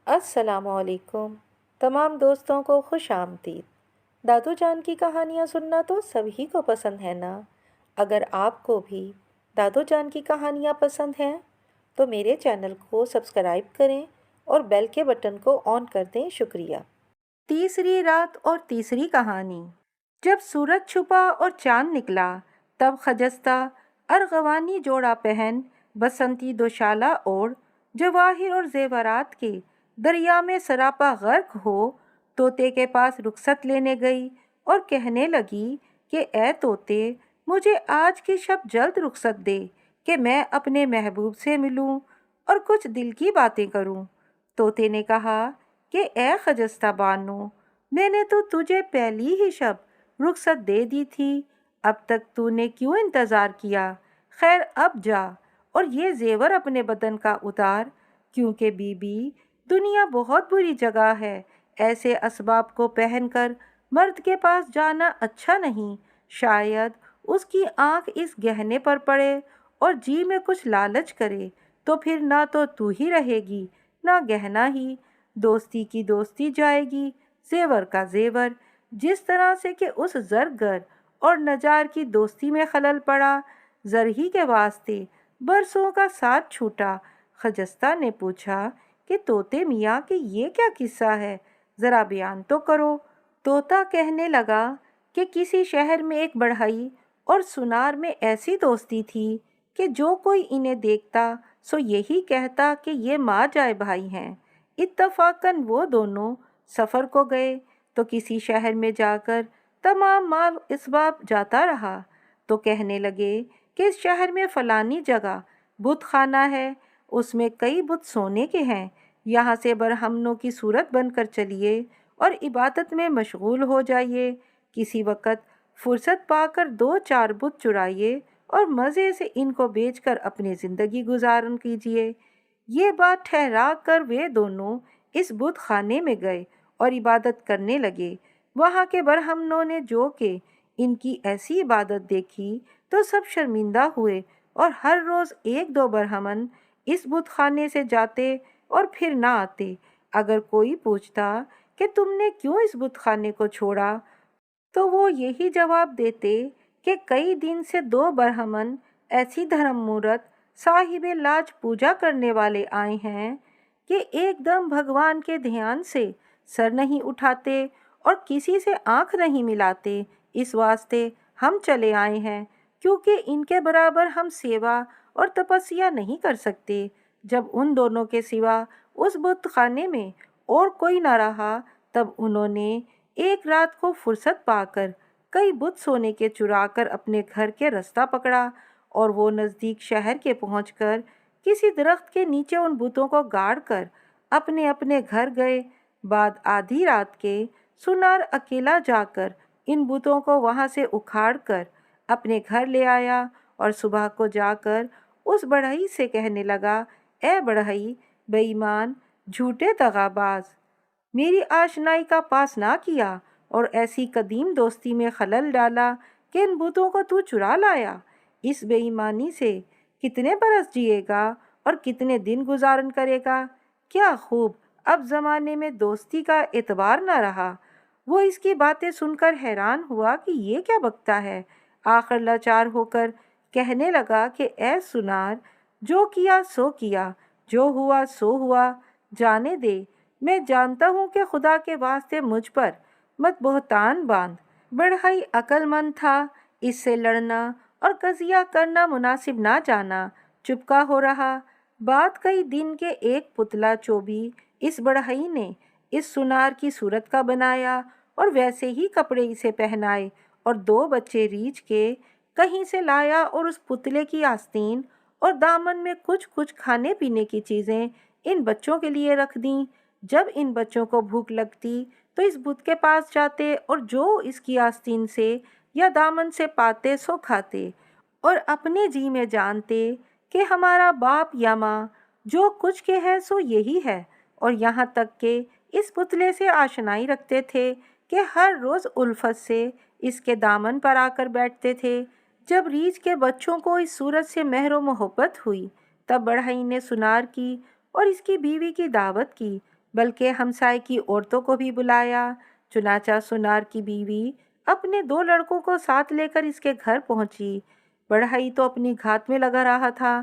السلام علیکم تمام دوستوں کو خوش آمدید۔ دادو جان کی کہانیاں سننا تو سبھی کو پسند ہے نا؟ اگر آپ کو بھی دادو جان کی کہانیاں پسند ہیں تو میرے چینل کو سبسکرائب کریں اور بیل کے بٹن کو آن کر دیں۔ شکریہ۔ تیسری رات اور تیسری کہانی۔ جب سورج چھپا اور چاند نکلا تب خجستہ ارغوانی جوڑا پہن، بسنتی دوشالہ اوڑھ، جواہر اور زیورات کے دریا میں سراپا غرق ہو طوطے کے پاس رخصت لینے گئی اور کہنے لگی کہ اے طوطے، مجھے آج کی شب جلد رخصت دے کہ میں اپنے محبوب سے ملوں اور کچھ دل کی باتیں کروں۔ طوطے نے کہا کہ اے خجستہ بانو، میں نے تو تجھے پہلی ہی شب رخصت دے دی تھی، اب تک تو نے کیوں انتظار کیا؟ خیر اب جا اور یہ زیور اپنے بدن کا اتار، کیونکہ بی بی دنیا بہت بری جگہ ہے، ایسے اسباب کو پہن کر مرد کے پاس جانا اچھا نہیں، شاید اس کی آنکھ اس گہنے پر پڑے اور جی میں کچھ لالچ کرے تو پھر نہ تو ہی رہے گی نہ گہنا ہی، دوستی کی دوستی جائے گی، زیور کا زیور، جس طرح سے کہ اس زرگر اور نجار کی دوستی میں خلل پڑا، زر ہی کے واسطے برسوں کا ساتھ چھوٹا۔ خجستہ نے پوچھا کہ طوطے میاں کہ یہ کیا قصہ ہے، ذرا بیان تو کرو۔ طوطا کہنے لگا کہ کسی شہر میں ایک بڑھئی اور سنار میں ایسی دوستی تھی کہ جو کوئی انہیں دیکھتا سو یہی کہتا کہ یہ ماں جائے بھائی ہیں۔ اتفاقاً وہ دونوں سفر کو گئے تو کسی شہر میں جا کر تمام مال اسباب جاتا رہا تو کہنے لگے کہ اس شہر میں فلانی جگہ بت خانہ ہے، اس میں کئی بت سونے کے ہیں، یہاں سے برہمنوں کی صورت بن کر چلیے اور عبادت میں مشغول ہو جائیے، کسی وقت فرصت پا کر 2-4 بت چرائیے اور مزے سے ان کو بیچ کر اپنی زندگی گزارن کیجیے۔ یہ بات ٹھہرا کر وہ دونوں اس بت خانے میں گئے اور عبادت کرنے لگے۔ وہاں کے برہمنوں نے جو کہ ان کی ایسی عبادت دیکھی تو سب شرمندہ ہوئے اور ہر روز 1-2 برہمن اس بت خانے سے جاتے اور پھر نہ آتے۔ اگر کوئی پوچھتا کہ تم نے کیوں اس بت خانے کو چھوڑا تو وہ یہی جواب دیتے کہ کئی دن سے 2 برہمن ایسی دھرم مورت صاحب لاج پوجا کرنے والے آئے ہیں کہ ایک دم بھگوان کے دھیان سے سر نہیں اٹھاتے اور کسی سے آنکھ نہیں ملاتے، اس واسطے ہم چلے آئے ہیں، کیونکہ ان کے برابر ہم سیوا اور تپسیا نہیں کر سکتے۔ جب ان دونوں کے سوا اس بت خانے میں اور کوئی نہ رہا تب انہوں نے ایک رات کو فرصت پا کر کئی بت سونے کے چرا کر اپنے گھر کے رستہ پکڑا اور وہ نزدیک شہر کے پہنچ کر کسی درخت کے نیچے ان بتوں کو گاڑ کر اپنے اپنے گھر گئے۔ بعد آدھی رات کے سنار اکیلا جا کر ان بتوں کو وہاں سے اکھاڑ کر اپنے گھر لے آیا اور صبح کو جا کر اس بڑھئی سے کہنے لگا، اے بڑھئی بے ایمان، جھوٹے دغا باز، میری آشنائی کا پاس نہ کیا اور ایسی قدیم دوستی میں خلل ڈالا کہ ان بتوں کو تو چرا لایا۔ اس بے ایمانی سے کتنے برس جیے گا اور کتنے دن گزارن کرے گا؟ کیا خوب اب زمانے میں دوستی کا اعتبار نہ رہا۔ وہ اس کی باتیں سن کر حیران ہوا کہ یہ کیا بکتا ہے۔ آخر لاچار ہو کر کہنے لگا کہ اے سنار، جو کیا سو کیا، جو ہوا سو ہوا، جانے دے، میں جانتا ہوں کہ خدا کے واسطے مجھ پر مت بہتان باندھ۔ بڑھئی عقل مند تھا، اس سے لڑنا اور قضیہ کرنا مناسب نہ جانا، چپکا ہو رہا۔ بعد کئی دن کے ایک پتلا چوبی اس بڑھئی نے اس سنار کی صورت کا بنایا اور ویسے ہی کپڑے اسے پہنائے اور 2 بچے ریچھ کے کہیں سے لایا اور اس پتلے کی آستین اور دامن میں کچھ کچھ کھانے پینے کی چیزیں ان بچوں کے لیے رکھ دیں۔ جب ان بچوں کو بھوک لگتی تو اس بت کے پاس جاتے اور جو اس کی آستین سے یا دامن سے پاتے سو کھاتے اور اپنے جی میں جانتے کہ ہمارا باپ یا ماں جو کچھ کے ہے سو یہی ہے، اور یہاں تک کہ اس پتلے سے آشنائی رکھتے تھے کہ ہر روز الفت سے اس کے دامن پر آ کر بیٹھتے تھے۔ جب ریچھ کے بچوں کو اس صورت سے مہر و محبت ہوئی تب بڑھئی نے سنار کی اور اس کی بیوی کی دعوت کی بلکہ ہمسائے کی عورتوں کو بھی بلایا۔ چنانچہ سنار کی بیوی اپنے 2 لڑکوں کو ساتھ لے کر اس کے گھر پہنچی۔ بڑھئی تو اپنی گھات میں لگا رہا تھا۔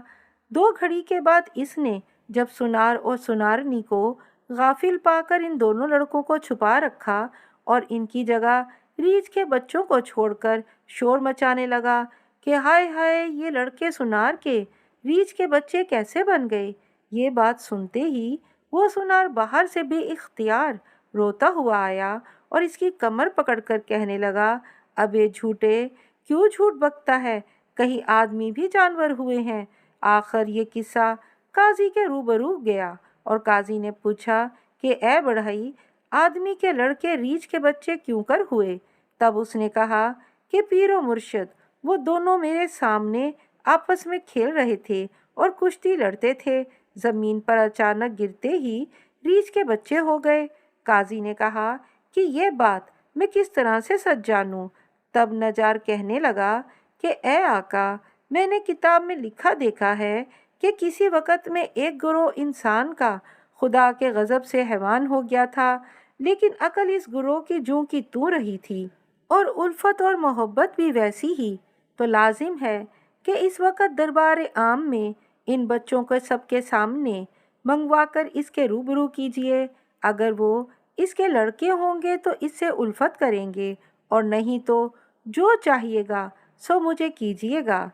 2 گھڑی کے بعد اس نے جب سنار اور سنارنی کو غافل پا کر ان دونوں لڑکوں کو چھپا رکھا اور ان کی جگہ ریچھ کے بچوں کو چھوڑ کر شور مچانے لگا کہ ہائے ہائے، یہ لڑکے سنار کے ریچھ کے بچے کیسے بن گئے۔ یہ بات سنتے ہی وہ سنار باہر سے بے اختیار روتا ہوا آیا اور اس کی کمر پکڑ کر کہنے لگا، ابے جھوٹے، کیوں جھوٹ بکتا ہے؟ کہیں آدمی بھی جانور ہوئے ہیں؟ آخر یہ قصہ قاضی کے روبرو گیا اور قاضی نے پوچھا کہ اے بڑھئی، آدمی کے لڑکے ریچھ کے بچے کیوں کر ہوئے؟ تب اس نے کہا کہ پیر و مرشد، وہ دونوں میرے سامنے آپس میں کھیل رہے تھے اور کشتی لڑتے تھے، زمین پر اچانک گرتے ہی ریچھ کے بچے ہو گئے۔ قاضی نے کہا کہ یہ بات میں کس طرح سے سچ جانوں؟ تب نجار کہنے لگا کہ اے آقا، میں نے کتاب میں لکھا دیکھا ہے کہ کسی وقت میں ایک گروہ انسان کا خدا کے غضب سے حیوان ہو گیا تھا، لیکن عقل اس گروہ کی جوں کی توں رہی تھی اور الفت اور محبت بھی ویسی ہی۔ تو لازم ہے کہ اس وقت دربار عام میں ان بچوں کو سب کے سامنے منگوا کر اس کے روبرو کیجیے۔ اگر وہ اس کے لڑکے ہوں گے تو اس سے الفت کریں گے، اور نہیں تو جو چاہیے گا سو مجھے کیجیے گا۔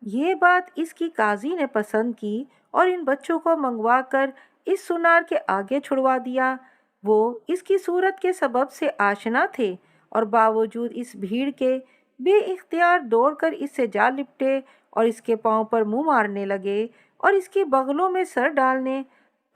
یہ بات اس کی قاضی نے پسند کی اور ان بچوں کو منگوا کر اس سنار کے آگے چھڑوا دیا۔ وہ اس کی صورت کے سبب سے آشنا تھے اور باوجود اس بھیڑ کے بے اختیار دوڑ کر اس سے جا لپٹے اور اس کے پاؤں پر منہ مارنے لگے اور اس کی بغلوں میں سر ڈالنے۔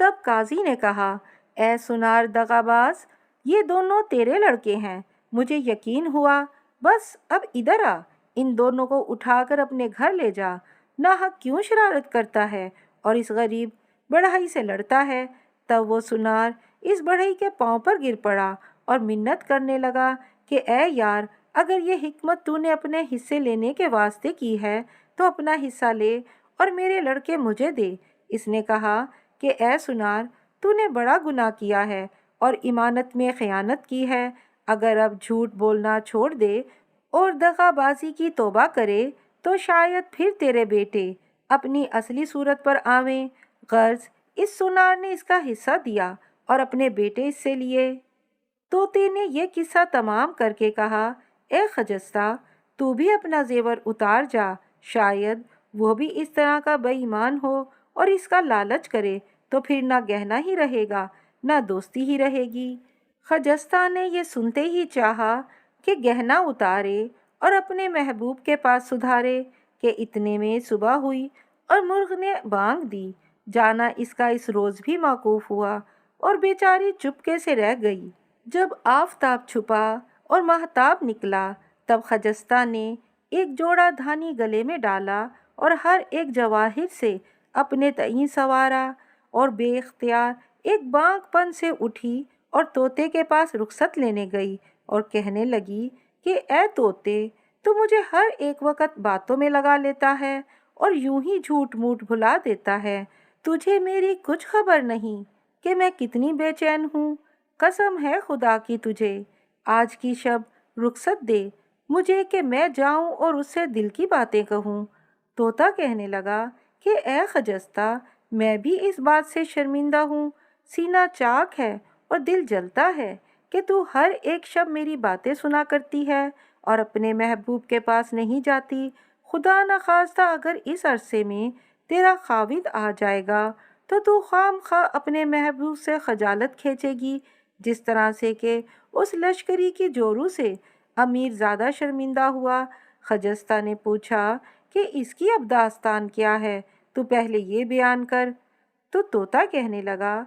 تب قاضی نے کہا، اے سنار دغا باز، یہ دونوں تیرے لڑکے ہیں، مجھے یقین ہوا۔ بس اب ادھر آ، ان دونوں کو اٹھا کر اپنے گھر لے جا۔ ناحق کیوں شرارت کرتا ہے اور اس غریب بڑھئی سے لڑتا ہے؟ تب وہ سنار اس بڑھئی کے پاؤں پر گر پڑا اور منت کرنے لگا کہ اے یار، اگر یہ حکمت تو نے اپنے حصے لینے کے واسطے کی ہے تو اپنا حصہ لے اور میرے لڑکے مجھے دے۔ اس نے کہا کہ اے سنار، تو نے بڑا گناہ کیا ہے اور امانت میں خیانت کی ہے۔ اگر اب جھوٹ بولنا چھوڑ دے اور دغا بازی کی توبہ کرے تو شاید پھر تیرے بیٹے اپنی اصلی صورت پر آویں۔ غرض اس سنار نے اس کا حصہ دیا اور اپنے بیٹے اس سے لیے۔ طوطے نے یہ قصہ تمام کر کے کہا، اے خجستہ، تو بھی اپنا زیور اتار جا، شاید وہ بھی اس طرح کا بے ایمان ہو اور اس کا لالچ کرے تو پھر نہ گہنا ہی رہے گا نہ دوستی ہی رہے گی۔ خجستہ نے یہ سنتے ہی چاہا کہ گہنا اتارے اور اپنے محبوب کے پاس سدھارے کہ اتنے میں صبح ہوئی اور مرغ نے بانگ دی۔ جانا اس کا اس روز بھی موقوف ہوا اور بیچاری چپکے سے رہ گئی۔ جب آفتاب چھپا اور ماہتاب نکلا تب خجستہ نے ایک جوڑا دھانی گلے میں ڈالا اور ہر ایک جواہر سے اپنے تئیں سنوارا اور بے اختیار ایک بانگ پن سے اٹھی اور طوطے کے پاس رخصت لینے گئی اور کہنے لگی کہ اے طوطے، تو مجھے ہر ایک وقت باتوں میں لگا لیتا ہے اور یوں ہی جھوٹ موٹ بھلا دیتا ہے۔ تجھے میری کچھ خبر نہیں کہ میں کتنی بے چین ہوں۔ قسم ہے خدا کی تجھے، آج کی شب رخصت دے مجھے کہ میں جاؤں اور اس سے دل کی باتیں کہوں۔ طوطا کہنے لگا کہ اے خجستہ، میں بھی اس بات سے شرمندہ ہوں، سینہ چاک ہے اور دل جلتا ہے کہ تو ہر ایک شب میری باتیں سنا کرتی ہے اور اپنے محبوب کے پاس نہیں جاتی۔ خدا نخواستہ اگر اس عرصے میں تیرا خاوند آ جائے گا تو خام خواہ اپنے محبوب سے خجالت کھینچے گی، جس طرح سے کہ اس لشکری کی جورو سے امیر زیادہ شرمندہ ہوا۔ خجستہ نے پوچھا کہ اس کی اب داستان کیا ہے، تو پہلے یہ بیان کر۔ تو طوطا کہنے لگا،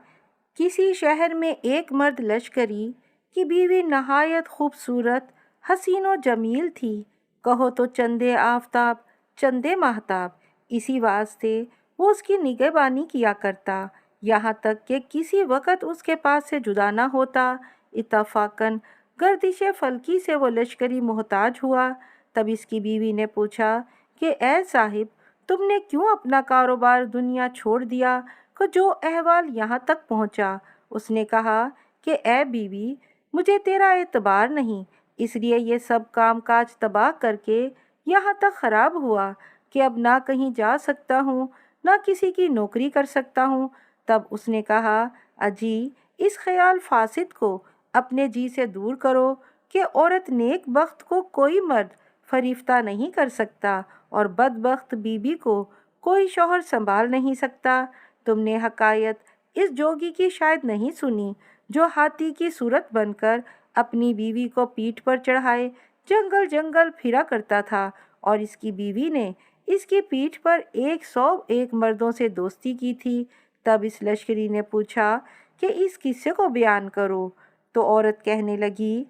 کسی شہر میں ایک مرد لشکری کی بیوی نہایت خوبصورت، حسین و جمیل تھی، کہو تو چندے آفتاب چندے ماہتاب۔ اسی واسطے وہ اس کی نگہبانی کیا کرتا، یہاں تک کہ کسی وقت اس کے پاس سے جدا نہ ہوتا۔ اتفاقاً گردش فلکی سے وہ لشکری محتاج ہوا۔ تب اس کی بیوی نے پوچھا کہ اے صاحب، تم نے کیوں اپنا کاروبار دنیا چھوڑ دیا کہ جو احوال یہاں تک پہنچا اس نے کہا کہ اے بیوی، مجھے تیرا اعتبار نہیں، اس لیے یہ سب کام کاج تباہ کر کے یہاں تک خراب ہوا کہ اب نہ کہیں جا سکتا ہوں، نہ کسی کی نوکری کر سکتا ہوں۔ تب اس نے کہا، اجی، اس خیال فاسد کو اپنے جی سے دور کرو کہ عورت نیک بخت کو کوئی مرد فریفتہ نہیں کر سکتا اور بدبخت بیوی کو کوئی شوہر سنبھال نہیں سکتا۔ تم نے حکایت اس جوگی کی شاید نہیں سنی جو ہاتھی کی صورت بن کر اپنی بیوی کو پیٹھ پر چڑھائے جنگل جنگل پھرا کرتا تھا، اور اس کی بیوی نے اس کی پیٹھ پر 101 مردوں سے دوستی کی تھی۔ تب اس لشکری نے پوچھا کہ اس قصے کو بیان کرو، تو عورت کہنے لگی،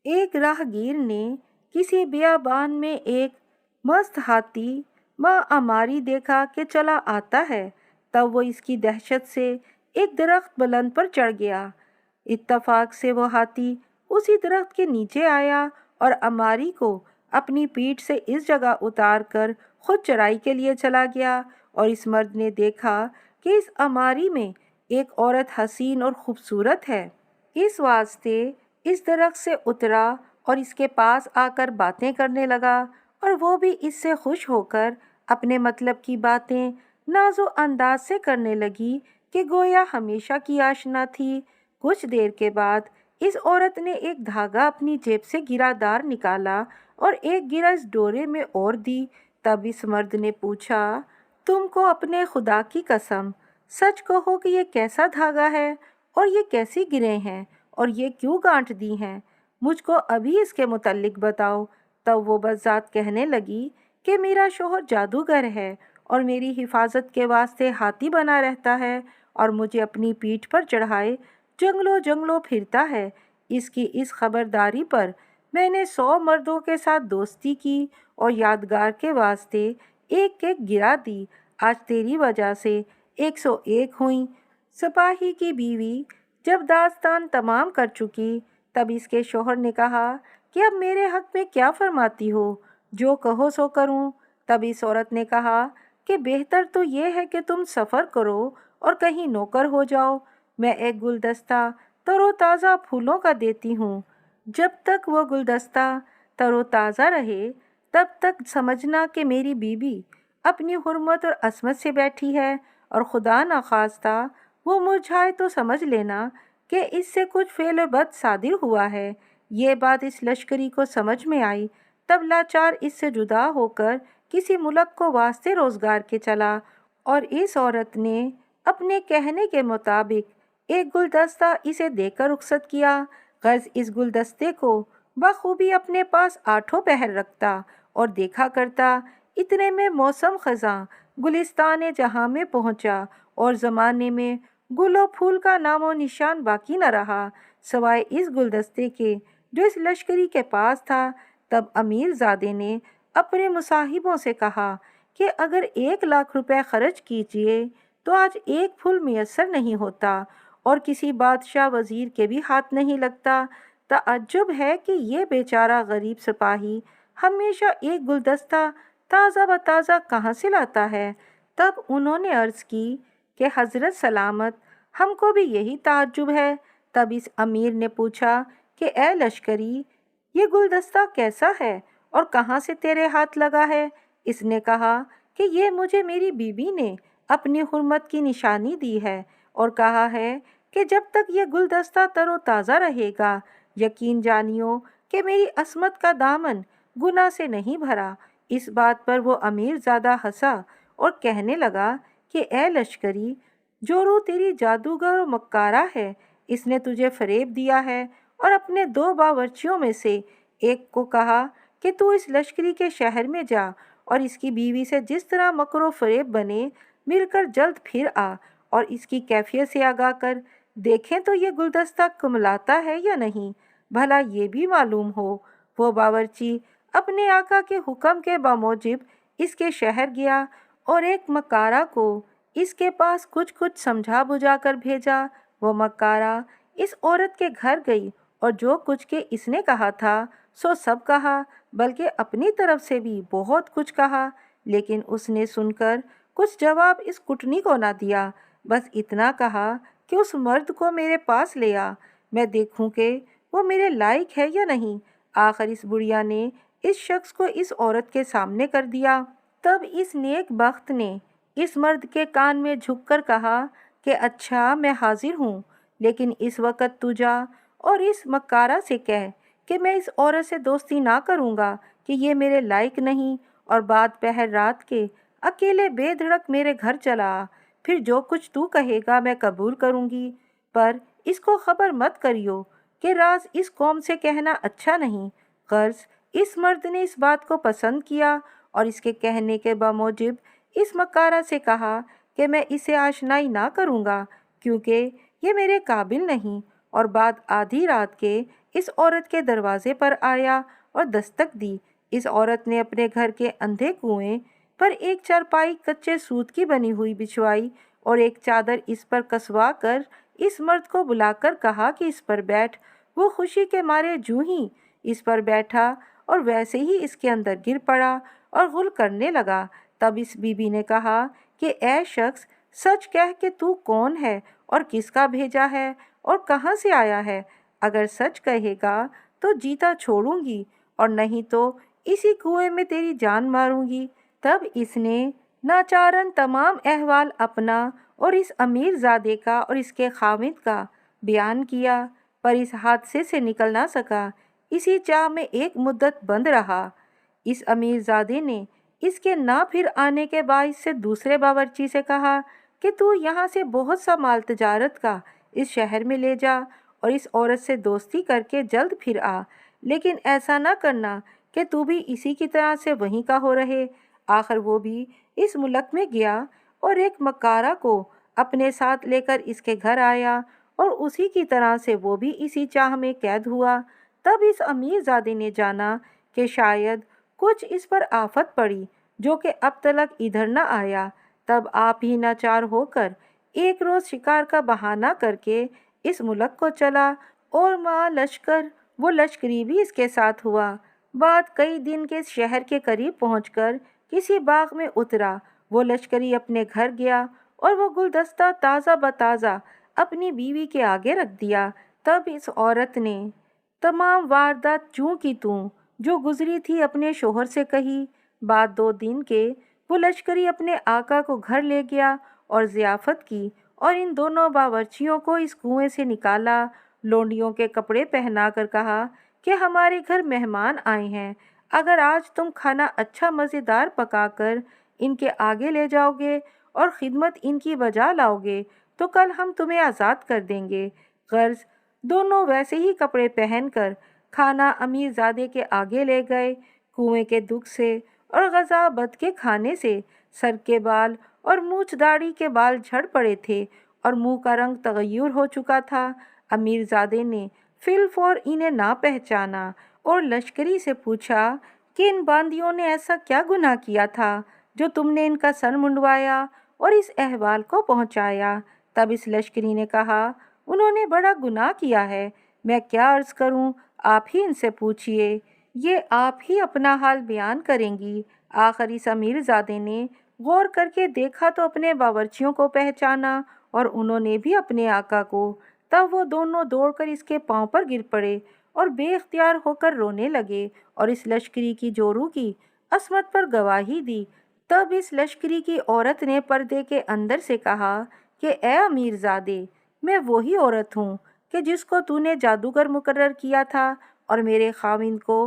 ایک راہگیر نے کسی بیابان میں ایک مست ہاتھی عماری دیکھا کہ چلا آتا ہے، تب وہ اس کی دہشت سے ایک درخت بلند پر چڑھ گیا۔ اتفاق سے وہ ہاتھی اسی درخت کے نیچے آیا اور عماری کو اپنی پیٹھ سے اس جگہ اتار کر خود چرائی کے لیے چلا گیا، اور اس مرد نے دیکھا کہ اس عماری میں ایک عورت حسین اور خوبصورت ہے، اس واسطے اس درخت سے اترا اور اس کے پاس آ کر باتیں کرنے لگا، اور وہ بھی اس سے خوش ہو کر اپنے مطلب کی باتیں ناز و انداز سے کرنے لگی کہ گویا ہمیشہ کی آشنا تھی۔ کچھ دیر کے بعد اس عورت نے ایک دھاگا اپنی جیب سے گرہ دار نکالا اور ایک گرہ اس ڈورے میں اور دی۔ تب اس مرد نے پوچھا، تم کو اپنے خدا کی قسم سچ کہو کہ یہ کیسا دھاگا ہے اور یہ کیسی گرہیں ہیں اور یہ کیوں گانٹھ دی ہیں؟ مجھ کو ابھی اس کے متعلق بتاؤ۔ تب وہ بذات کہنے لگی کہ میرا شوہر جادوگر ہے اور میری حفاظت کے واسطے ہاتھی بنا رہتا ہے اور مجھے اپنی پیٹھ پر چڑھائے جنگلوں جنگلوں پھرتا ہے۔ اس کی اس خبرداری پر میں نے 100 مردوں کے ساتھ دوستی کی اور یادگار کے واسطے ایک ایک گرہ دی۔ آج تیری وجہ سے 101 ہوئیں۔ سپاہی کی بیوی جب داستان تمام کر چکی تب اس کے شوہر نے کہا کہ اب میرے حق میں کیا فرماتی ہو؟ جو کہو سو کروں۔ تب اس عورت نے کہا کہ بہتر تو یہ ہے کہ تم سفر کرو اور کہیں نوکر ہو جاؤ، میں ایک گلدستہ تر و تازہ پھولوں کا دیتی ہوں، جب تک وہ گلدستہ تر و تازہ رہے تب تک سمجھنا کہ میری بیوی اپنی حرمت اور عصمت سے بیٹھی ہے، اور خدا نخواستہ وہ مرجھائے تو سمجھ لینا کہ اس سے کچھ فعل بد صادر ہوا ہے۔ یہ بات اس لشکری کو سمجھ میں آئی، تب لاچار اس سے جدا ہو کر کسی ملک کو واسطے روزگار کے چلا، اور اس عورت نے اپنے کہنے کے مطابق ایک گلدستہ اسے دے کر رخصت کیا۔ غرض اس گلدستے کو بخوبی اپنے پاس 8 پہر رکھتا اور دیکھا کرتا۔ اتنے میں موسم خزاں گلستان جہاں میں پہنچا اور زمانے میں گل و پھول کا نام و نشان باقی نہ رہا سوائے اس گلدستے کے جو اس لشکری کے پاس تھا۔ تب امیر زادے نے اپنے مصاحبوں سے کہا کہ اگر 1,00,000 روپے خرچ کیجیے تو آج ایک پھول میسر نہیں ہوتا اور کسی بادشاہ وزیر کے بھی ہاتھ نہیں لگتا۔ تعجب ہے کہ یہ بیچارہ غریب سپاہی ہمیشہ ایک گلدستہ تازہ بتازہ کہاں سے لاتا ہے؟ تب انہوں نے عرض کی کہ حضرت سلامت، ہم کو بھی یہی تعجب ہے۔ تب اس امیر نے پوچھا کہ اے لشکری، یہ گلدستہ کیسا ہے اور کہاں سے تیرے ہاتھ لگا ہے؟ اس نے کہا کہ یہ مجھے میری بیوی نے اپنی حرمت کی نشانی دی ہے اور کہا ہے کہ جب تک یہ گلدستہ تر و تازہ رہے گا یقین جانیو کہ میری عصمت کا دامن گناہ سے نہیں بھرا۔ اس بات پر وہ امیر زادہ ہنسا اور کہنے لگا کہ اے لشکری، جو روح تیری جادوگر و مکارہ ہے، اس نے تجھے فریب دیا ہے اور اپنے 2 باورچیوں میں سے ایک کو کہا کہ تو اس لشکری کے شہر میں جا اور اس کی بیوی سے جس طرح مکر و فریب بنے مل کر جلد پھر آ اور اس کی کیفیت سے آگاہ کر، دیکھیں تو یہ گلدستہ کملاتا ہے یا نہیں، بھلا یہ بھی معلوم ہو۔ وہ باورچی اپنے آقا کے حکم کے بموجب اس کے شہر گیا اور ایک مکارہ کو اس کے پاس کچھ سمجھا بجھا کر بھیجا۔ وہ مکارہ اس عورت کے گھر گئی اور جو کچھ کہ اس نے کہا تھا سو سب کہا، بلکہ اپنی طرف سے بھی بہت کچھ کہا، لیکن اس نے سن کر کچھ جواب اس کٹنی کو نہ دیا، بس اتنا کہا کہ اس مرد کو میرے پاس لے آ، میں دیکھوں کہ وہ میرے لائق ہے یا نہیں۔ آخر اس بڑھیا نے اس شخص کو اس عورت کے سامنے کر دیا۔ تب اس نیک بخت نے اس مرد کے کان میں جھک کر کہا کہ اچھا، میں حاضر ہوں، لیکن اس وقت تو جا اور اس مکارہ سے کہہ کہ میں اس عورت سے دوستی نہ کروں گا، کہ یہ میرے لائق نہیں، اور بعد پہر رات کے اکیلے بے دھڑک میرے گھر چلا آ، پھر جو کچھ تو کہے گا میں قبول کروں گی، پر اس کو خبر مت کریو کہ راز اس قوم سے کہنا اچھا نہیں۔ غرض اس مرد نے اس بات کو پسند کیا اور اس کے کہنے کے بموجب اس مکارہ سے کہا کہ میں اسے آشنائی نہ کروں گا، کیونکہ یہ میرے قابل نہیں، اور بعد آدھی رات کے اس عورت کے دروازے پر آیا اور دستک دی۔ اس عورت نے اپنے گھر کے اندھے کنویں پر ایک چارپائی کچے سوت کی بنی ہوئی بچھوائی اور ایک چادر اس پر کسوا کر اس مرد کو بلا کر کہا کہ اس پر بیٹھ۔ وہ خوشی کے مارے جوں ہی اس پر بیٹھا اور ویسے ہی اس کے اندر گر پڑا اور غل کرنے لگا۔ تب اس بی بی نے کہا کہ اے شخص، سچ کہہ کہ تو کون ہے اور کس کا بھیجا ہے اور کہاں سے آیا ہے۔ اگر سچ کہے گا تو جیتا چھوڑوں گی، اور نہیں تو اسی کنویں میں تیری جان ماروں گی۔ تب اس نے ناچارن تمام احوال اپنا اور اس امیر زادے کا اور اس کے خاوند کا بیان کیا، پر اس حادثے سے نکل نہ سکا، اسی چاہ میں ایک مدت بند رہا۔ اس امیر زادے نے اس کے نہ پھر آنے کے باعث سے دوسرے باورچی سے کہا کہ تو یہاں سے بہت سا مال تجارت کا اس شہر میں لے جا اور اس عورت سے دوستی کر کے جلد پھر آ، لیکن ایسا نہ کرنا کہ تو بھی اسی کی طرح سے وہیں کا ہو رہے۔ آخر وہ بھی اس ملک میں گیا اور ایک مکارہ کو اپنے ساتھ لے کر اس کے گھر آیا، اور اسی کی طرح سے وہ بھی اسی چاہ میں قید ہوا۔ تب اس امیر زادے نے جانا کہ شاید کچھ اس پر آفت پڑی جو کہ اب تلک ادھر نہ آیا۔ تب آپ ہی ناچار ہو کر ایک روز شکار کا بہانہ کر کے اس ملک کو چلا، اور مع لشکر وہ لشکری بھی اس کے ساتھ ہوا۔ بعد کئی دن کے شہر کے قریب پہنچ کر کسی باغ میں اترا۔ وہ لشکری اپنے گھر گیا اور وہ گلدستہ تازہ بتازہ اپنی بیوی کے آگے رکھ دیا۔ تب اس عورت نے تمام واردات چوں کی توں جو گزری تھی اپنے شوہر سے کہی۔ بعد 2 دن کے وہ لشکری اپنے آقا کو گھر لے گیا اور ضیافت کی، اور ان دونوں باورچیوں کو اس کنویں سے نکالا، لونڈیوں کے کپڑے پہنا کر کہا کہ ہمارے گھر مہمان آئے ہیں، اگر آج تم کھانا اچھا مزیدار پکا کر ان کے آگے لے جاؤ گے اور خدمت ان کی بجا لاؤ گے تو کل ہم تمہیں آزاد کر دیں گے۔ غرض دونوں ویسے ہی کپڑے پہن کر کھانا امیر زادے کے آگے لے گئے۔ کنویں کے دکھ سے اور غذا بد کے کھانے سے سر کے بال اور مونچھ داڑھی کے بال جھڑ پڑے تھے اور منہ کا رنگ تغیر ہو چکا تھا۔ امیر زادے نے فی الفور انہیں نہ پہچانا اور لشکری سے پوچھا کہ ان باندیوں نے ایسا کیا گناہ کیا تھا جو تم نے ان کا سر منڈوایا اور اس احوال کو پہنچایا۔ تب اس لشکری نے کہا انہوں نے بڑا گناہ کیا ہے، میں کیا عرض کروں، آپ ہی ان سے پوچھئے، یہ آپ ہی اپنا حال بیان کریں گی۔ آخر اس امیر زادے نے غور کر کے دیکھا تو اپنے باورچیوں کو پہچانا اور انہوں نے بھی اپنے آقا کو۔ تب وہ دونوں دوڑ کر اس کے پاؤں پر گر پڑے اور بے اختیار ہو کر رونے لگے اور اس لشکری کی جورو کی عصمت پر گواہی دی۔ تب اس لشکری کی عورت نے پردے کے اندر سے کہا کہ اے امیر زادے، میں وہی عورت ہوں کہ جس کو تو نے جادوگر مقرر کیا تھا اور میرے خاوند کو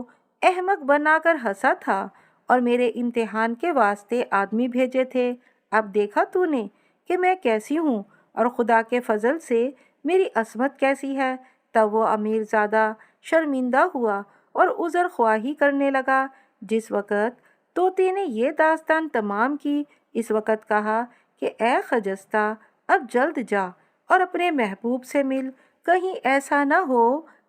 احمق بنا کر ہنسا تھا اور میرے امتحان کے واسطے آدمی بھیجے تھے۔ اب دیکھا تو نے کہ میں کیسی ہوں اور خدا کے فضل سے میری عصمت کیسی ہے۔ تب وہ امیر زادہ شرمندہ ہوا اور عذر خواہی کرنے لگا۔ جس وقت طوطے نے یہ داستان تمام کی، اس وقت کہا کہ اے خجستہ، اب جلد جا اور اپنے محبوب سے مل، کہیں ایسا نہ ہو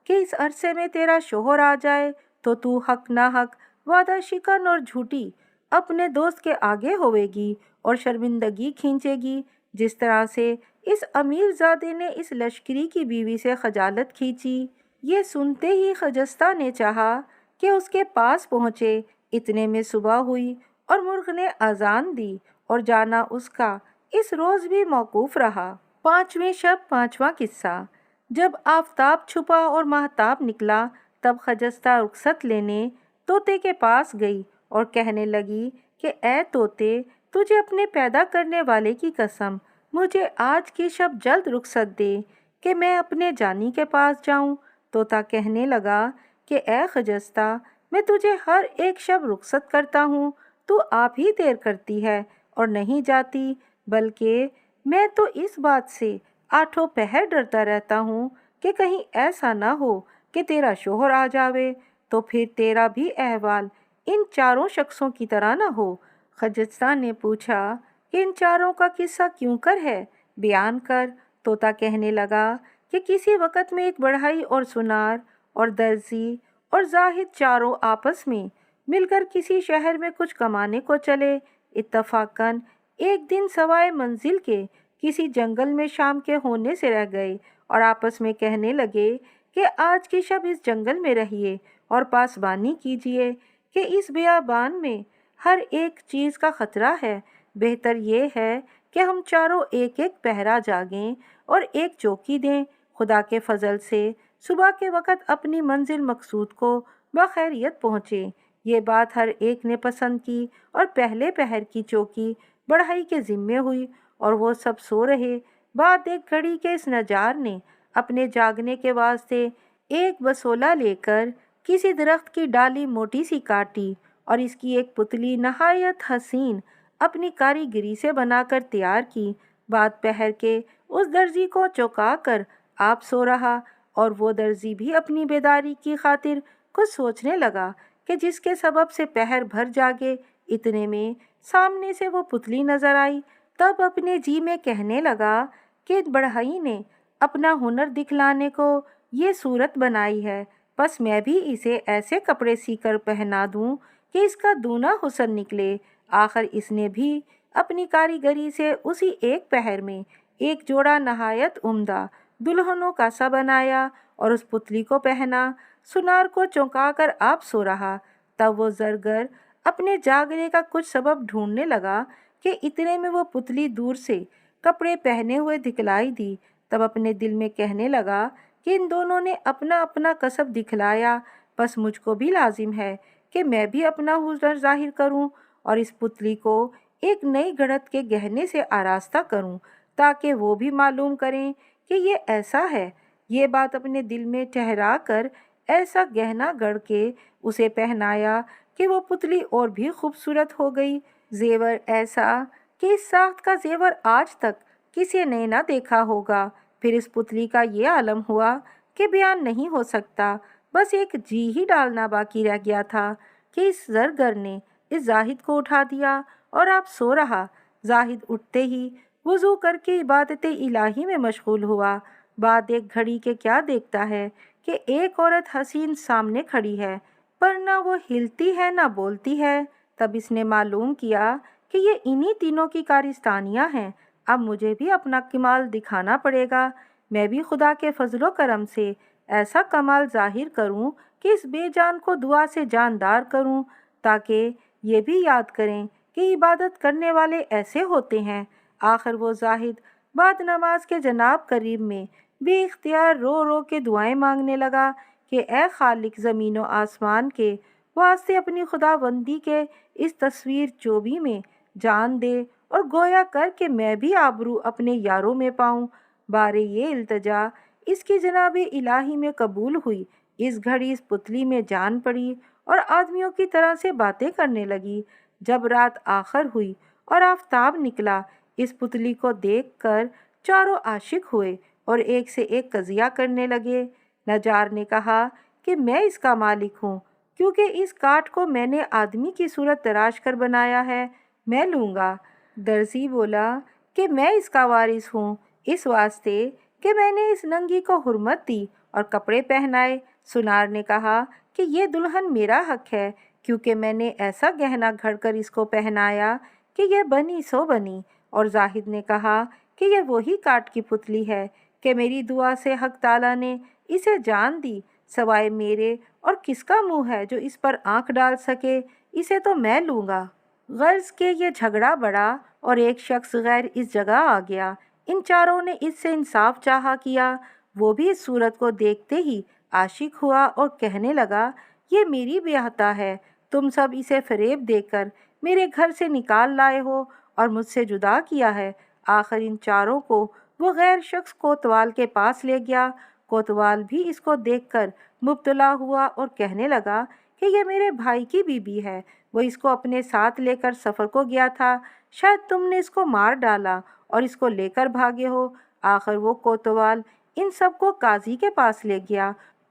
کہ اس عرصے میں تیرا شوہر آ جائے تو تو حق نہ حق، وعدہ شکن اور جھوٹی اپنے دوست کے آگے ہوئے گی اور شرمندگی کھینچے گی، جس طرح سے اس امیر زادے نے اس لشکری کی بیوی سے خجالت کھینچی۔ یہ سنتے ہی خجستہ نے چاہا کہ اس کے پاس پہنچے، اتنے میں صبح ہوئی اور مرغ نے اذان دی اور جانا اس کا اس روز بھی موقوف رہا۔ 5ویں شب 5واں قصہ۔ جب آفتاب چھپا اور ماہتاب نکلا تب خجستہ رخصت لینے طوطے کے پاس گئی اور کہنے لگی کہ اے طوطے، تجھے اپنے پیدا کرنے والے کی قسم، مجھے آج کی شب جلد رخصت دے کہ میں اپنے جانی کے پاس جاؤں۔ طوطا کہنے لگا کہ اے خجستہ، میں تجھے ہر ایک شب رخصت کرتا ہوں، تو آپ ہی دیر کرتی ہے اور نہیں جاتی، بلکہ میں تو اس بات سے آٹھوں پہر ڈرتا رہتا ہوں کہ کہیں ایسا نہ ہو کہ تیرا شوہر آ جاوے تو پھر تیرا بھی احوال ان چاروں شخصوں کی طرح نہ ہو۔ خجستہ نے پوچھا کہ ان چاروں کا قصہ کیوں کر ہے، بیان کر۔ طوطا کہنے لگا کہ کسی وقت میں ایک بڑھئی اور سنار اور درزی اور زاہد چاروں آپس میں مل کر کسی شہر میں کچھ کمانے کو چلے۔ اتفاقاً ایک دن سوائے منزل کے کسی جنگل میں شام کے ہونے سے رہ گئے اور آپس میں کہنے لگے کہ آج کی شب اس جنگل میں رہیے اور پاسبانی کیجیے کہ اس بیابان میں ہر ایک چیز کا خطرہ ہے۔ بہتر یہ ہے کہ ہم چاروں ایک ایک پہرا جاگیں اور ایک چوکی دیں۔ خدا کے فضل سے صبح کے وقت اپنی منزل مقصود کو بخیریت پہنچے۔ یہ بات ہر ایک نے پسند کی اور پہلے پہر کی چوکی بڑھئی کے ذمے ہوئی اور وہ سب سو رہے۔ بعد ایک گھڑی کے اس نجار نے اپنے جاگنے کے واسطے ایک بسولہ لے کر کسی درخت کی ڈالی موٹی سی کاٹی اور اس کی ایک پتلی نہایت حسین اپنی کاریگری سے بنا کر تیار کی۔ بعد پہر کے اس درزی کو چوکا کر آپ سو رہا اور وہ درزی بھی اپنی بیداری کی خاطر کچھ سوچنے لگا کہ جس کے سبب سے پہر بھر جاگے۔ اتنے میں سامنے سے وہ پتلی نظر آئی، تب اپنے جی میں کہنے لگا کہ بڑھئی نے اپنا ہنر دکھلانے کو یہ صورت بنائی ہے، بس میں بھی اسے ایسے کپڑے سی کر پہنا دوں کہ اس کا دونا حسن نکلے۔ آخر اس نے بھی اپنی کاریگری سے اسی ایک پہر میں ایک جوڑا نہایت عمدہ دلہنوں کا سا بنایا اور اس پتلی کو پہنا۔ سنار کو چونکا کر آپ سو رہا۔ تب وہ زرگر اپنے جاگنے کا کچھ سبب ڈھونڈنے لگا کہ اتنے میں وہ پتلی دور سے کپڑے پہنے ہوئے دکھلائی دی۔ تب اپنے دل میں کہنے لگا کہ ان دونوں نے اپنا اپنا کسب دکھلایا، بس مجھ کو بھی لازم ہے کہ میں بھی اپنا ہنر ظاہر کروں اور اس پتلی کو ایک نئی گڑھت کے گہنے سے آراستہ کروں تاکہ وہ بھی معلوم کریں کہ یہ ایسا ہے۔ یہ بات اپنے دل میں ٹھہرا کر ایسا گہنا گڑھ کے اسے پہنایا کہ وہ پتلی اور بھی خوبصورت ہو گئی۔ زیور ایسا کہ اس ساخت کا زیور آج تک کسی نے نہ دیکھا ہوگا۔ پھر اس پتلی کا یہ عالم ہوا کہ بیان نہیں ہو سکتا، بس ایک جی ہی ڈالنا باقی رہ گیا تھا کہ اس زرگر نے اس زاہد کو اٹھا دیا اور آپ سو رہا۔ زاہد اٹھتے ہی وضو کر کے عبادت الہی میں مشغول ہوا۔ بعد ایک گھڑی کے کیا دیکھتا ہے کہ ایک عورت حسین سامنے کھڑی ہے، پر نہ وہ ہلتی ہے نہ بولتی ہے۔ تب اس نے معلوم کیا کہ یہ انہی تینوں کی کارستانیاں ہیں۔ اب مجھے بھی اپنا کمال دکھانا پڑے گا، میں بھی خدا کے فضل و کرم سے ایسا کمال ظاہر کروں کہ اس بے جان کو دعا سے جاندار کروں، تاکہ یہ بھی یاد کریں کہ عبادت کرنے والے ایسے ہوتے ہیں۔ آخر وہ زاہد بعد نماز کے جناب قریب میں بے اختیار رو رو کے دعائیں مانگنے لگا کہ اے خالق زمین و آسمان کے واسطے اپنی خداوندی کے اس تصویر چوبی میں جان دے اور گویا کر کہ میں بھی آبرو اپنے یاروں میں پاؤں۔ بارے یہ التجا اس کی جناب الہی میں قبول ہوئی۔ اس گھڑی اس پتلی میں جان پڑی اور آدمیوں کی طرح سے باتیں کرنے لگی۔ جب رات آخر ہوئی اور آفتاب نکلا، اس پتلی کو دیکھ کر چاروں عاشق ہوئے اور ایک سے ایک قضیہ کرنے لگے۔ نجار نے کہا کہ میں اس کا مالک ہوں، کیونکہ اس کاٹ کو میں نے آدمی کی صورت تراش کر بنایا ہے، میں لوں گا۔ درزی بولا کہ میں اس کا وارث ہوں، اس واسطے کہ میں نے اس ننگی کو حرمت دی اور کپڑے پہنائے۔ سنار نے کہا کہ یہ دلہن میرا حق ہے، کیونکہ میں نے ایسا گہنا گھڑ کر اس کو پہنایا کہ یہ بنی سو بنی۔ اور زاہد نے کہا کہ یہ وہی کاٹ کی پتلی ہے کہ میری دعا سے حق تعالیٰ نے اسے جان دی، سوائے میرے اور کس کا منہ ہے جو اس پر آنکھ ڈال سکے، اسے تو میں لوں گا۔ غرض کہ یہ جھگڑا بڑھا اور ایک شخص غیر اس جگہ آ گیا۔ ان چاروں نے اس سے انصاف چاہا کیا۔ وہ بھی اس صورت کو دیکھتے ہی عاشق ہوا اور کہنے لگا، یہ میری بیاہتا ہے، تم سب اسے فریب دے کر میرے گھر سے نکال لائے ہو اور مجھ سے جدا کیا ہے۔ آخر ان چاروں کو وہ غیر شخص کوتوال کے پاس لے گیا۔ کوتوال بھی اس کو دیکھ کر مبتلا ہوا اور کہنے لگا کہ یہ میرے بھائی کی بیوی ہے، وہ اس کو اپنے ساتھ لے کر سفر کو گیا تھا، شاید تم نے اس کو مار ڈالا اور اس کو لے کر بھاگے ہو۔ آخر وہ کوتوال ان سب کو قاضی کے پاس لے گیا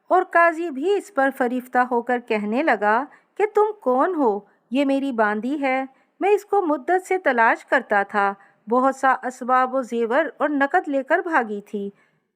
اور قاضی بھی اس پر فریفتہ ہو کر کہنے لگا کہ تم کون ہو؟ یہ میری باندی ہے، میں اس کو مدت سے تلاش کرتا تھا، بہت سا اسباب و زیور اور نقد لے کر بھاگی تھی،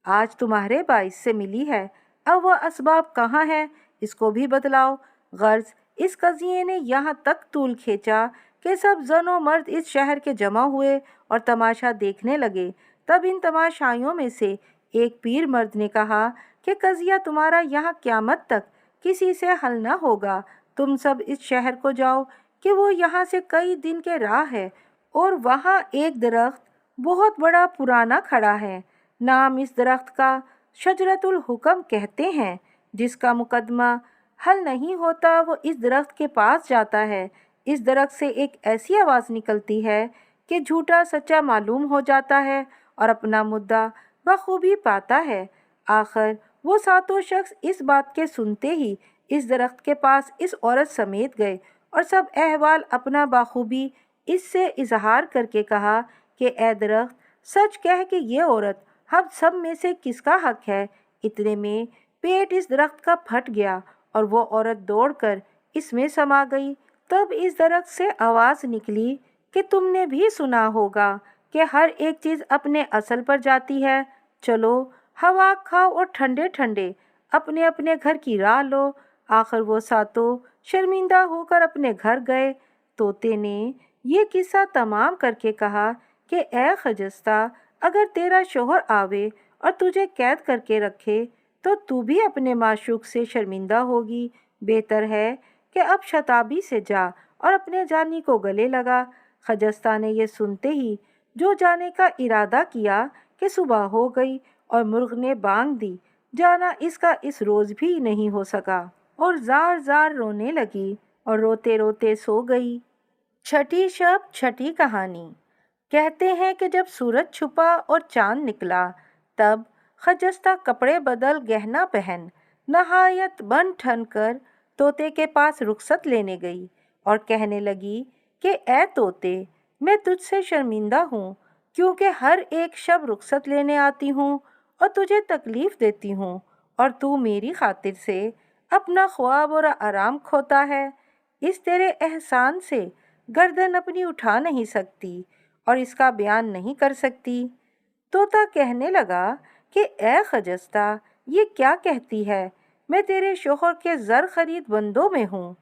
آج تمہارے باعث سے ملی ہے، اب وہ اسباب کہاں ہے؟ اس کو بھی بتلاؤ۔ غرض اس قضیے نے یہاں تک طول کھینچا کہ سب زن و مرد اس شہر کے جمع ہوئے اور تماشا دیکھنے لگے۔ تب ان تماشائیوں میں سے ایک پیر مرد نے کہا کہ قضیہ تمہارا یہاں قیامت تک کسی سے حل نہ ہوگا، تم سب اس شہر کو جاؤ کہ وہ یہاں سے کئی دن کے راہ ہے اور وہاں ایک درخت بہت بڑا پرانا کھڑا ہے، نام اس درخت کا شجرۃ الحکم کہتے ہیں، جس کا مقدمہ حل نہیں ہوتا وہ اس درخت کے پاس جاتا ہے، اس درخت سے ایک ایسی آواز نکلتی ہے کہ جھوٹا سچا معلوم ہو جاتا ہے اور اپنا مدعا بخوبی پاتا ہے۔ آخر وہ ساتوں شخص اس بات کے سنتے ہی اس درخت کے پاس اس عورت سمیت گئے اور سب احوال اپنا بخوبی اس سے اظہار کر کے کہا کہ اے درخت، سچ کہہ کہ یہ عورت ہم سب میں سے کس کا حق ہے؟ اتنے میں پیٹ اس درخت کا پھٹ گیا اور وہ عورت دوڑ کر اس میں سما گئی۔ تب اس درخت سے آواز نکلی کہ تم نے بھی سنا ہوگا کہ ہر ایک چیز اپنے اصل پر جاتی ہے، چلو ہوا کھاؤ اور ٹھنڈے ٹھنڈے اپنے اپنے گھر کی راہ لو۔ آخر وہ ساتوں شرمندہ ہو کر اپنے گھر گئے۔ طوطے نے یہ قصہ تمام کر کے کہا کہ اے خجستہ، اگر تیرا شوہر آوے اور تجھے قید کر کے رکھے تو تو بھی اپنے معشوق سے شرمندہ ہوگی، بہتر ہے کہ اب شتابی سے جا اور اپنے جانی کو گلے لگا۔ خجستہ نے یہ سنتے ہی جو جانے کا ارادہ کیا کہ صبح ہو گئی اور مرغ نے بانگ دی، جانا اس کا اس روز بھی نہیں ہو سکا اور زار زار رونے لگی اور روتے روتے سو گئی۔ چھٹی شب چھٹی کہانی۔ کہتے ہیں کہ جب سورج چھپا اور چاند نکلا تب خجستہ کپڑے بدل گہنا پہن نہایت بن ٹھن کر طوطے کے پاس رخصت لینے گئی اور کہنے لگی کہ اے طوطے، میں تجھ سے شرمندہ ہوں کیونکہ ہر ایک شب رخصت لینے آتی ہوں اور تجھے تکلیف دیتی ہوں اور تو میری خاطر سے اپنا خواب اور آرام کھوتا ہے، اس تیرے احسان سے گردن اپنی اٹھا نہیں سکتی اور اس کا بیان نہیں کر سکتی۔ طوطا کہنے لگا کہ اے خجستہ، یہ کیا کہتی ہے؟ میں تیرے شوہر کے زر خرید بندوں میں ہوں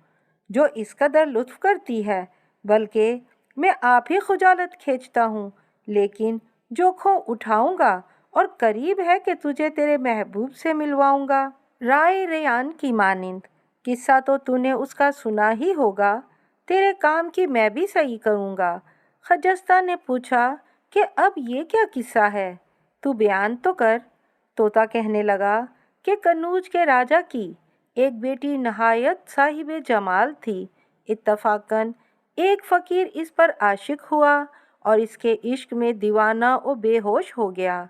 جو اس قدر لطف کرتی ہے، بلکہ میں آپ ہی خجالت کھینچتا ہوں، لیکن جو کھو اٹھاؤں گا اور قریب ہے کہ تجھے تیرے محبوب سے ملواؤں گا۔ رائے ریان کی مانند قصہ تو نے اس کا سنا ہی ہوگا، تیرے کام کی میں بھی صحیح کروں گا۔ خجستہ نے پوچھا کہ اب یہ کیا قصہ ہے؟ تو بیان تو کر۔ طوطا کہنے لگا کہ کنوج کے راجا کی ایک بیٹی نہایت صاحب جمال تھی، اتفاقاً ایک فقیر اس پر عاشق ہوا اور اس کے عشق میں دیوانہ و بے ہوش ہو گیا۔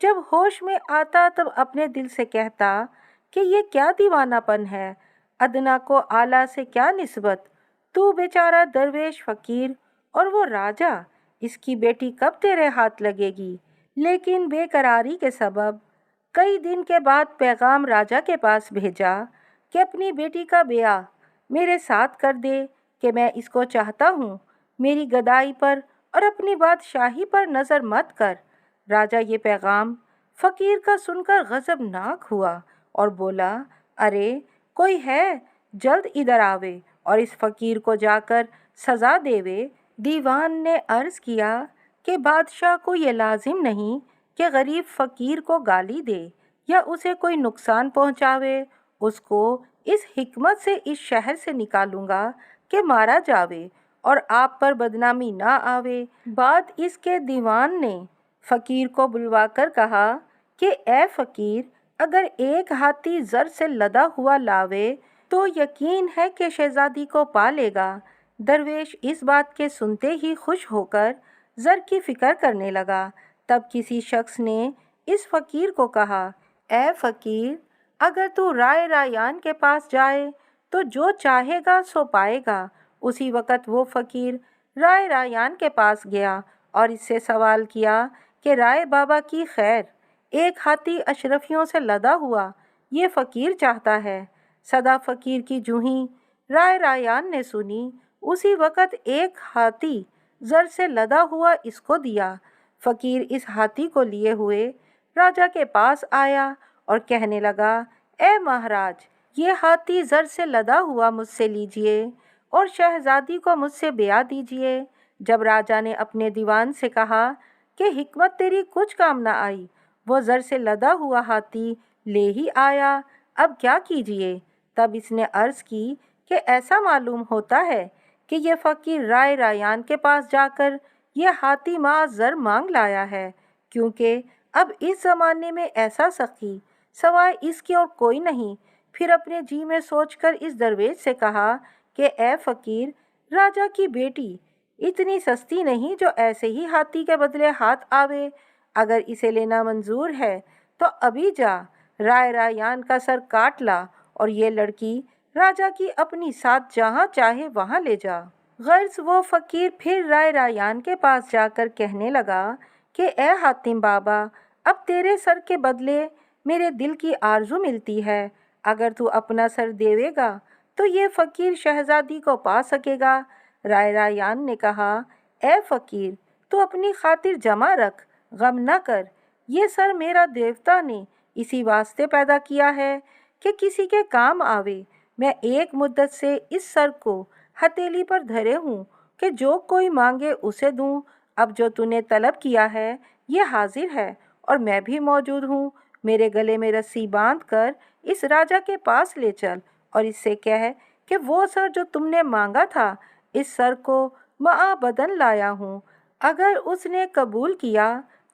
جب ہوش میں آتا تب اپنے دل سے کہتا کہ یہ کیا دیوانہ پن ہے، ادنا کو اعلیٰ سے کیا نسبت، تو بیچارہ درویش فقیر اور وہ راجا، اس کی بیٹی کب تیرے ہاتھ لگے گی؟ لیکن بے قراری کے سبب کئی دن کے بعد پیغام راجا کے پاس بھیجا کہ اپنی بیٹی کا بیاہ میرے ساتھ کر دے کہ میں اس کو چاہتا ہوں، میری گدائی پر اور اپنی بادشاہی پر نظر مت کر۔ راجا یہ پیغام فقیر کا سن کر غضبناک ہوا اور بولا، ارے کوئی ہے جلد ادھر آوے اور اس فقیر کو جا کر سزا دیوے۔ دیوان نے عرض کیا کہ بادشاہ کو یہ لازم نہیں کہ غریب فقیر کو گالی دے یا اسے کوئی نقصان پہنچاوے، اس کو اس حکمت سے اس شہر سے نکالوں گا کہ مارا جاوے اور آپ پر بدنامی نہ آوے۔ بعد اس کے دیوان نے فقیر کو بلوا کر کہا کہ اے فقیر، اگر ایک ہاتھی زر سے لدا ہوا لاوے تو یقین ہے کہ شہزادی کو پا لے گا۔ درویش اس بات کے سنتے ہی خوش ہو کر زر کی فکر کرنے لگا۔ تب کسی شخص نے اس فقیر کو کہا، اے فقیر، اگر تو رائے رایان کے پاس جائے تو جو چاہے گا سو پائے گا۔ اسی وقت وہ فقیر رائے رایان کے پاس گیا اور اس سے سوال کیا کہ رائے بابا کی خیر، ایک ہاتھی اشرفیوں سے لدا ہوا یہ فقیر چاہتا ہے۔ صدا فقیر کی جونہی رائے رایان نے سنی، اسی وقت ایک ہاتھی زر سے لدا ہوا اس کو دیا۔ فقیر اس ہاتھی کو لیے ہوئے راجا کے پاس آیا اور کہنے لگا، اے مہاراج، یہ ہاتھی زر سے لدا ہوا مجھ سے لیجئے اور شہزادی کو مجھ سے بیعہ دیجئے۔ جب راجا نے اپنے دیوان سے کہا کہ حکمت تیری کچھ کام نہ آئی، وہ زر سے لدا ہوا ہاتھی لے ہی آیا، اب کیا کیجئے؟ تب اس نے عرض کی کہ ایسا معلوم ہوتا ہے کہ یہ فقیر رائے رایان کے پاس جا کر یہ ہاتھی ماہ زر مانگ لایا ہے، کیونکہ اب اس زمانے میں ایسا سخی سوائے اس کے اور کوئی نہیں۔ پھر اپنے جی میں سوچ کر اس درویش سے کہا کہ اے فقیر، راجا کی بیٹی اتنی سستی نہیں جو ایسے ہی ہاتھی کے بدلے ہاتھ آوے۔ اگر اسے لینا منظور ہے تو ابھی جا رائے رایان کا سر کاٹ لا اور یہ لڑکی راجا کی اپنی ساتھ جہاں چاہے وہاں لے جا۔ غرض وہ فقیر پھر رائے رایان کے پاس جا کر کہنے لگا کہ اے حاتم بابا، اب تیرے سر کے بدلے میرے دل کی آرزو ملتی ہے۔ اگر تو اپنا سر دیوے گا تو یہ فقیر شہزادی کو پا سکے گا۔ رائے رایان نے کہا، اے فقیر، تو اپنی خاطر جمع رکھ، غم نہ کر۔ یہ سر میرا دیوتا نے اسی واسطے پیدا کیا ہے کہ کسی کے کام آوے۔ میں ایک مدت سے اس سر کو ہتھیلی پر دھرے ہوں کہ جو کوئی مانگے اسے دوں۔ اب جو تو نے طلب کیا ہے یہ حاضر ہے اور میں بھی موجود ہوں۔ میرے گلے میں رسی باندھ کر اس راجا کے پاس لے چل اور اس سے کہہ کہ وہ سر جو تم نے مانگا تھا، اس سر کو معا بدن لایا ہوں۔ اگر اس نے قبول کیا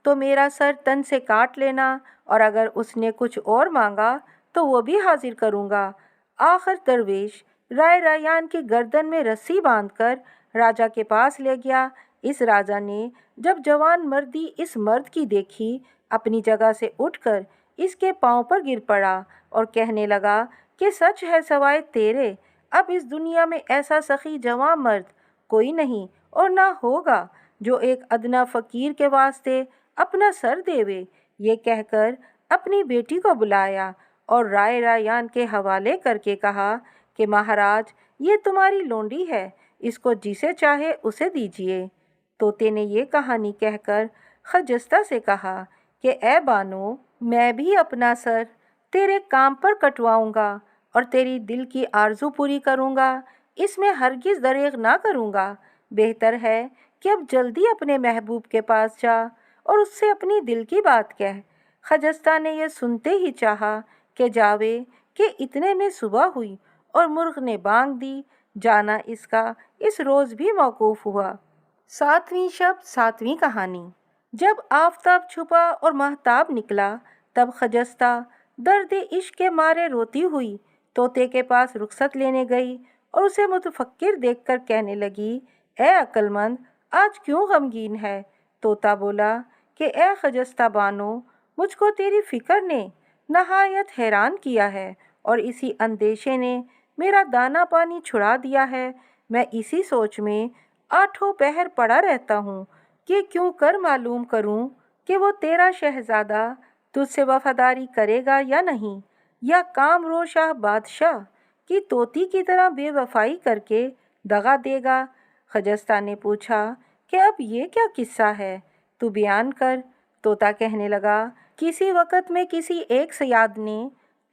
تو میرا سر تن سے کاٹ لینا، اور اگر اس نے کچھ اور مانگا تو وہ بھی حاضر کروں گا۔ آخر درویش رائے رایان کی گردن میں رسی باندھ کر راجا کے پاس لے گیا۔ اس راجا نے جب جوان مردی اس مرد کی دیکھی، اپنی جگہ سے اٹھ کر اس کے پاؤں پر گر پڑا اور کہنے لگا کہ سچ ہے سوائے تیرے اب اس دنیا میں ایسا سخی جوان مرد کوئی نہیں اور نہ ہوگا جو ایک ادنا فقیر کے واسطے اپنا سر دیوے۔ یہ کہہ کر اپنی بیٹی کو بلایا اور رائے رایان کے حوالے کر کے کہا کہ مہاراج، یہ تمہاری لونڈی ہے، اس کو جسے چاہے اسے دیجیے۔ طوطے نے یہ کہانی کہہ کر خجستہ سے کہا کہ اے بانو، میں بھی اپنا سر تیرے کام پر کٹواؤں گا اور تیری دل کی آرزو پوری کروں گا، اس میں ہرگز دریغ نہ کروں گا۔ بہتر ہے کہ اب جلدی اپنے محبوب کے پاس جا اور اس سے اپنی دل کی بات کہہ۔ خجستہ نے یہ سنتے ہی چاہا کہ جاوے کہ اتنے میں صبح ہوئی اور مرغ نے بانگ دی۔ جانا اس کا اس روز بھی موقوف ہوا۔ 7ویں شب 7ویں کہانی۔ جب آفتاب چھپا اور ماہتاب نکلا تب خجستہ درد عشق کے مارے روتی ہوئی طوطے کے پاس رخصت لینے گئی اور اسے متفکر دیکھ کر کہنے لگی، اے عقل مند، آج کیوں غمگین ہے؟ طوطا بولا کہ اے خجستہ بانو، مجھ کو تیری فکر نے نہایت حیران کیا ہے اور اسی اندیشے نے میرا دانا پانی چھڑا دیا ہے۔ میں اسی سوچ میں آٹھوں پہر پڑا رہتا ہوں کہ کیوں کر معلوم کروں کہ وہ تیرا شہزادہ تجھ سے وفاداری کرے گا یا نہیں، یا کامرو شاہ بادشاہ کی طوطی کی طرح بے وفائی کر کے دغا دے گا۔ خجستہ نے پوچھا کہ اب یہ کیا قصہ ہے، تو بیان کر۔ طوطا کہنے لگا، کسی وقت میں کسی ایک صیاد نے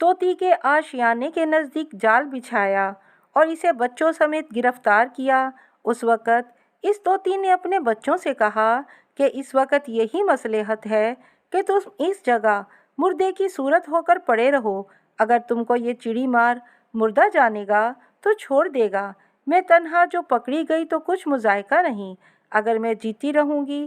طوطی کے آشیانے کے نزدیک جال بچھایا اور اسے بچوں سمیت گرفتار کیا۔ اس وقت اس طوطی نے اپنے بچوں سے کہا کہ اس وقت یہی مصلحت ہے کہ تم اس جگہ مردے کی صورت ہو کر پڑے رہو۔ اگر تم کو یہ چڑی مار مردہ جانے گا تو چھوڑ دے گا، میں تنہا جو پکڑی گئی تو کچھ مذائقہ نہیں، اگر میں جیتی رہوں گی